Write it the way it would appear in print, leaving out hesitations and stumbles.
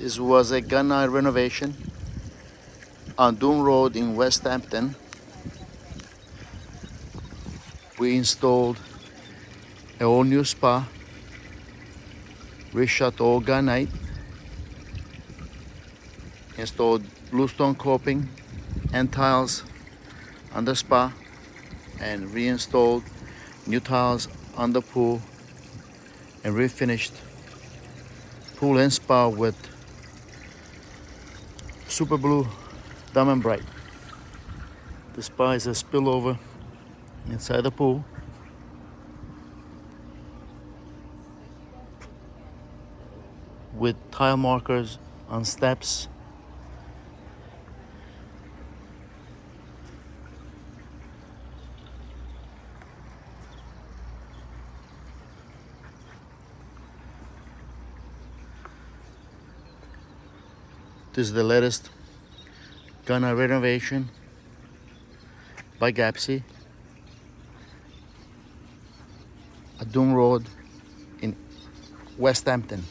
This was a Gunite renovation on Dune Road in West Hampton. We installed a whole new spa, reshot all Gunite, installed bluestone coping and tiles on the spa, and reinstalled new tiles on the pool, and refinished pool and spa with super blue diamond bright. The spa is a spillover inside the pool. With tile markers on steps. This is the latest Gunite renovation by Gapsy at Dune Road in West Hampton.